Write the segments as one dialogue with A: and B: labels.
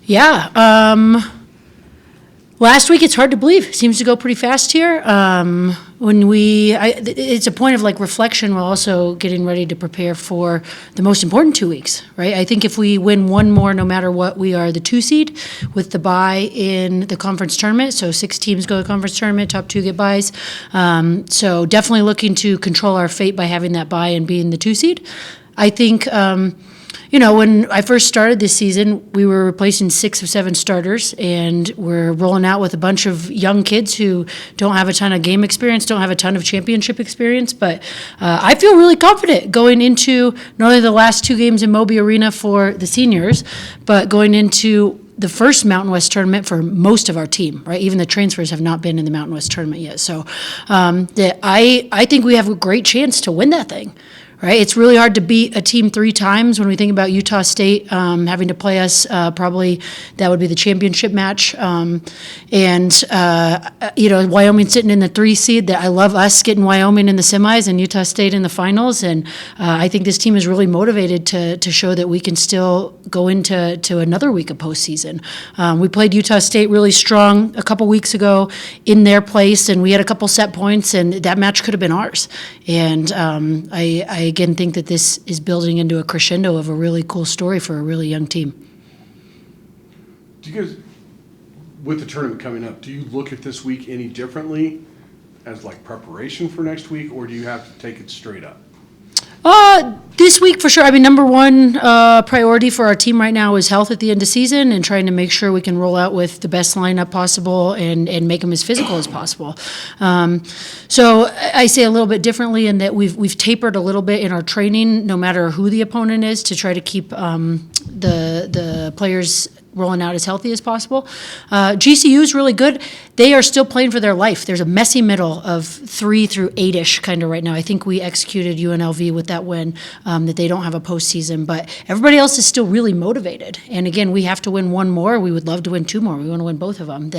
A: Yeah. Last week, it's hard to believe. It seems to go pretty fast here. It's a point of like reflection. We're also getting ready to prepare for the most important 2 weeks, right? I think if we win one more, no matter what, we are the 2 seed with the bye in the conference tournament. So 6 teams go to the conference tournament, top 2 get byes. So definitely looking to control our fate by having that bye and being the 2 seed. I think, when I first started this season, we were replacing 6 of 7 starters, and we're rolling out with a bunch of young kids who don't have a ton of game experience, don't have a ton of championship experience. But I feel really confident going into not only the last 2 games in Moby Arena for the seniors, but going into the first Mountain West tournament for most of our team, right? Even the transfers have not been in the Mountain West tournament yet. So I think we have a great chance to win that thing. Right, it's really hard to beat a team 3 times. When we think about Utah State having to play us, probably that would be the championship match. Wyoming sitting in the 3 seed. That I love us getting Wyoming in the semis and Utah State in the finals. And I think this team is really motivated to show that we can still go into another week of postseason. We played Utah State really strong a couple weeks ago in their place, and we had a couple set points, and that match could have been ours. And I again think that this is building into a crescendo of a really cool story for a really young team.
B: Do you guys, with the tournament coming up, do you look at this week any differently as like preparation for next week, or do you have to take it straight up?
A: This week for sure. I mean, number one priority for our team right now is health at the end of season and trying to make sure we can roll out with the best lineup possible and make them as physical as possible. So I say a little bit differently in that we've tapered a little bit in our training, no matter who the opponent is, to try to keep the players rolling out as healthy as possible. GCU is really good. They are still playing for their life. There's a messy middle of 3 through 8-ish kind of right now. I think we executed UNLV with that win, that they don't have a postseason, but everybody else is still really motivated. And again, we have to win 1 more. We would love to win 2 more. We want to win both of them.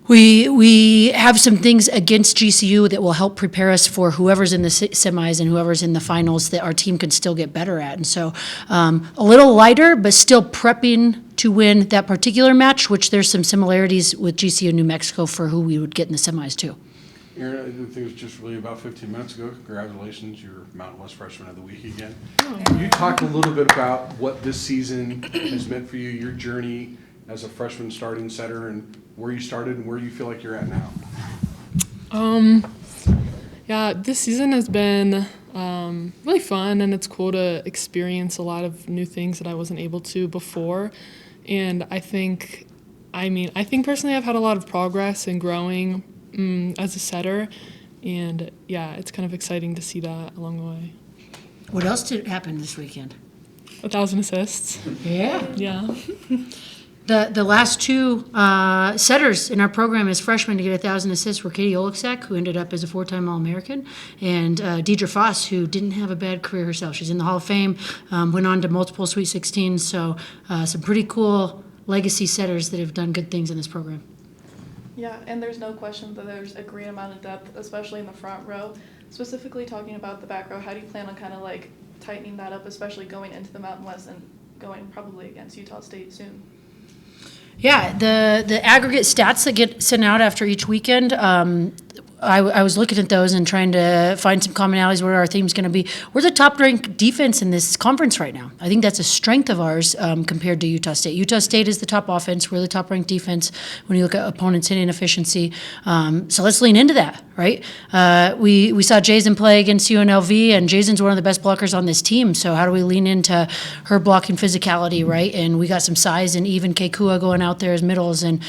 A: We have some things against GCU that will help prepare us for whoever's in the semis and whoever's in the finals that our team can still get better at. And so a little lighter, but still prepping to win that particular match, which there's some similarities with GCU and New Mexico for who we would get in the semis too.
B: Aaron, I think it was just really about 15 minutes ago. Congratulations, you're Mountain West Freshman of the Week again. You talked a little bit about what this season has meant for you, your journey as a freshman starting setter, and where you started and where you feel like you're at now.
C: Yeah, this season has been really fun, and it's cool to experience a lot of new things that I wasn't able to before. And I think personally I've had a lot of progress in growing as a setter, and yeah, it's kind of exciting to see that along the way.
A: What else did happen this weekend?
C: 1,000 assists.
A: Yeah.
C: Yeah.
A: The last 2 setters in our program as freshmen to get 1,000 assists were Katie Oleksak, who ended up as a 4-time All-American, and Deidre Foss, who didn't have a bad career herself. She's in the Hall of Fame, went on to multiple Sweet 16s, so some pretty cool legacy setters that have done good things in this program.
D: Yeah, and there's no question that there's a great amount of depth, especially in the front row. Specifically talking about the back row, how do you plan on kind of like tightening that up, especially going into the Mountain West and going probably against Utah State soon?
A: Yeah, the aggregate stats that get sent out after each weekend, I was looking at those and trying to find some commonalities where our theme's going to be. We're the top-ranked defense in this conference right now. I think that's a strength of ours compared to Utah State. Utah State is the top offense. We're the top-ranked defense when you look at opponents' hitting efficiency. So let's lean into that, right? We saw Jason play against UNLV, and Jason's one of the best blockers on this team. So how do we lean into her blocking physicality, right? And we got some size and even Kekua going out there as middles. And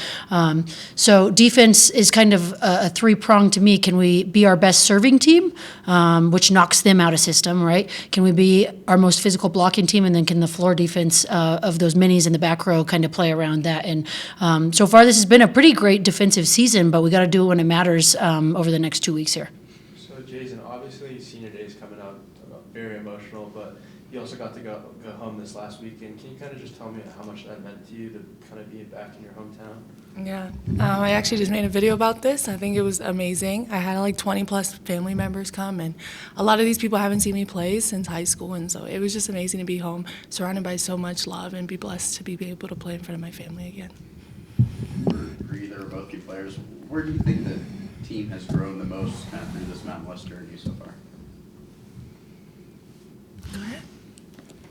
A: so defense is kind of a 3-pronged to me. Can we be our best serving team, which knocks them out of system, right? Can we be our most physical blocking team, and then can the floor defense of those minis in the back row kind of play around that? And so far, this has been a pretty great defensive season, but we got to do it when it matters over the next 2 weeks here.
E: So, Jason, obviously senior day is coming up, very emotional, but you also got to go home this last weekend. Can you kind of just tell me how much that meant to you to kind of be back in your hometown?
F: Yeah, I actually just made a video about this. I think it was amazing. I had like 20 plus family members come, and a lot of these people haven't seen me play since high school, and so it was just amazing to be home, surrounded by so much love, and be blessed to be able to play in front of my family again.
G: For either or both you players, where do you think the team has grown the most kind of through this Mountain West journey so far?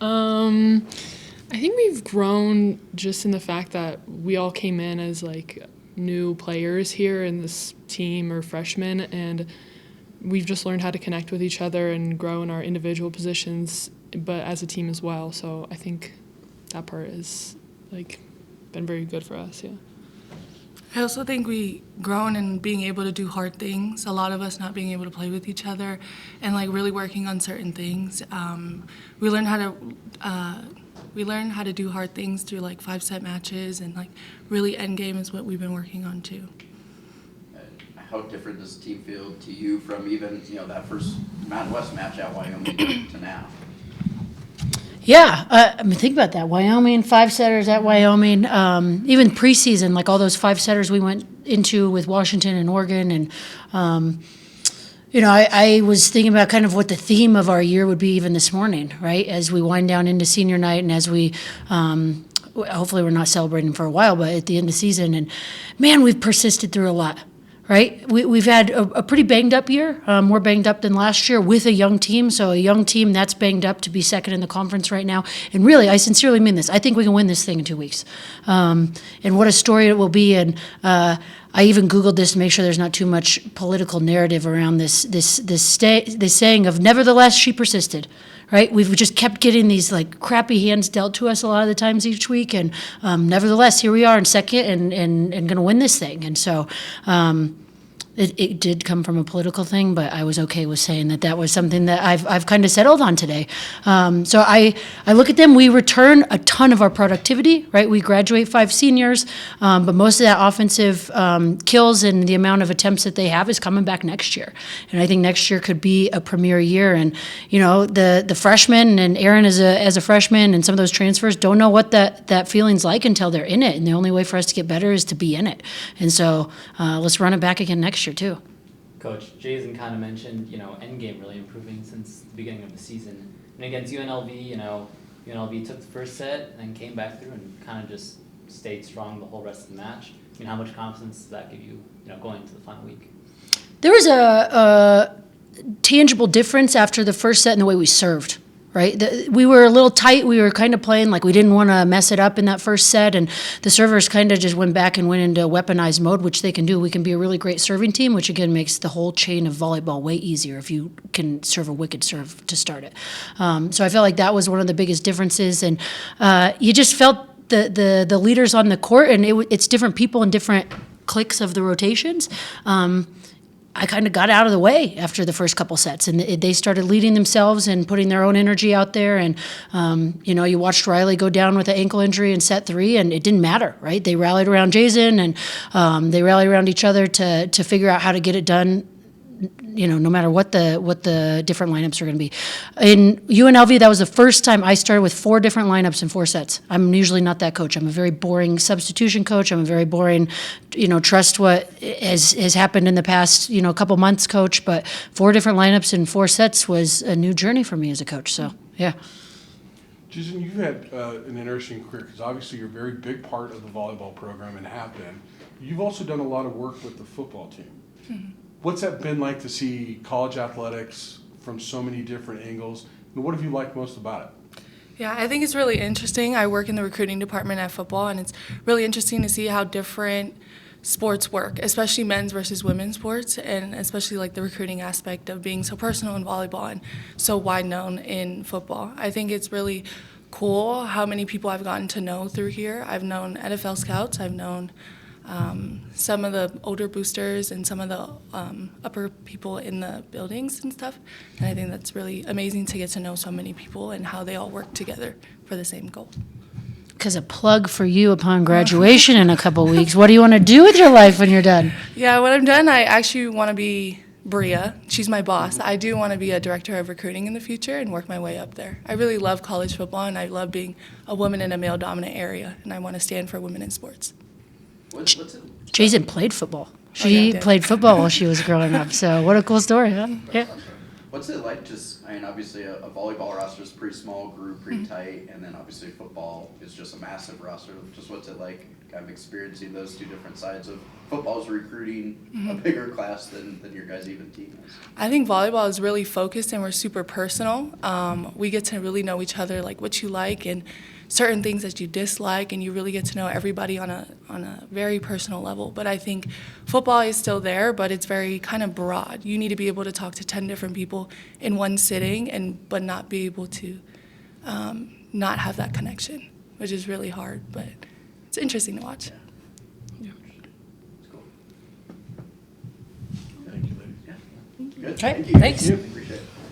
C: I think we've grown just in the fact that we all came in as like new players here in this team or freshmen, and we've just learned how to connect with each other and grow in our individual positions, but as a team as well. So I think that part has like been very good for us. Yeah.
F: I also think we grown in being able to do hard things. A lot of us not being able to play with each other, and like really working on certain things. We learned how to do hard things through like 5-set matches, and like really end game is what we've been working on too.
G: How different does the team feel to you from even that first Mountain West match at Wyoming to now?
A: Yeah, I mean, think about that. Wyoming, 5-setters at Wyoming, even preseason, like all those 5-setters we went into with Washington and Oregon. And, I was thinking about kind of what the theme of our year would be even this morning, right? As we wind down into senior night and as we, hopefully we're not celebrating for a while, but at the end of the season. And man, we've persisted through a lot. Right? We've had a pretty banged up year, more banged up than last year with a young team. So a young team that's banged up to be second in the conference right now. And really, I sincerely mean this. I think we can win this thing in 2 weeks. And what a story it will be. And I even Googled this to make sure there's not too much political narrative around this saying of nevertheless, she persisted. Right? We've just kept getting these like crappy hands dealt to us a lot of the times each week, and nevertheless, here we are in second and going to win this thing. And so it did come from a political thing, but I was okay with saying that was something that I've kind of settled on today. So I look at them. We return a ton of our productivity, right? We graduate 5 seniors, but most of that offensive kills and the amount of attempts that they have is coming back next year. And I think next year could be a premier year. And the freshmen and Aaron as a freshman and some of those transfers don't know what that feeling's like until they're in it. And the only way for us to get better is to be in it. And so let's run it back again next year too.
H: Coach, Jason kind of mentioned, end game really improving since the beginning of the season. And against UNLV, UNLV took the first set and then came back through and kind of just stayed strong the whole rest of the match. I mean, how much confidence does that give you, going into the final week?
A: There was a tangible difference after the first set in the way we served. Right, we were a little tight. We were kind of playing like we didn't want to mess it up in that first set, and the servers kind of just went back and went into weaponized mode, which they can do. We can be a really great serving team, which again makes the whole chain of volleyball way easier if you can serve a wicked serve to start it. So I felt like that was one of the biggest differences, and you just felt the leaders on the court, and it's different people and different clicks of the rotations. I kind of got out of the way after the first couple sets, and they started leading themselves and putting their own energy out there. And you watched Riley go down with an ankle injury in set 3, and it didn't matter, right? They rallied around Jason, and they rallied around each other to figure out how to get it done. No matter what the different lineups are going to be. In UNLV, that was the first time I started with 4 different lineups in 4 sets. I'm usually not that coach. I'm a very boring substitution coach. I'm a very boring, trust what has happened in the past, couple months coach. But 4 different lineups in 4 sets was a new journey for me as a coach. So, yeah.
B: Jason, you've had an interesting career because obviously you're a very big part of the volleyball program and have been. You've also done a lot of work with the football team. Mm-hmm. What's that been like to see college athletics from so many different angles, and what have you liked most about it?
F: Yeah, I think it's really interesting. I work in the recruiting department at football, and it's really interesting to see how different sports work, especially men's versus women's sports, and especially like the recruiting aspect of being so personal in volleyball and so wide known in football. I think it's really cool how many people I've gotten to know through here. I've known NFL scouts, I've known some of the older boosters and some of the upper people in the buildings and stuff. And I think that's really amazing to get to know so many people and how they all work together for the same goal.
A: Because a plug for you upon graduation in a couple weeks. What do you want to do with your life when you're done?
F: Yeah, when I'm done, I actually want to be Bria. She's my boss. I do want to be a director of recruiting in the future and work my way up there. I really love college football, and I love being a woman in a male-dominant area, and I want to stand for women in sports.
G: What's it?
A: Jason played football.
F: Oh, yeah, I
A: She
F: did.
A: played football while she was growing up. So what a cool story, huh? Yeah.
G: What's it like just, I mean, obviously a volleyball roster is a pretty small group, pretty tight, and then obviously football is just a massive roster. Just what's it like kind of experiencing those two different sides of football's recruiting a bigger class than your guys' even team is?
F: I think volleyball is really focused and we're super personal. We get to really know each other, like what you like and certain things that you dislike, and you really get to know everybody on a very personal level. But I think football is still there, but it's very kind of broad. You need to be able to talk to 10 different people in one sitting, but not be able to not have that connection, which is really hard, but it's interesting to watch.
G: It's cool.
B: Thank you, ladies.
G: Yeah. Good.
A: Okay,
G: Thank you.
A: thanks.
G: Appreciate it.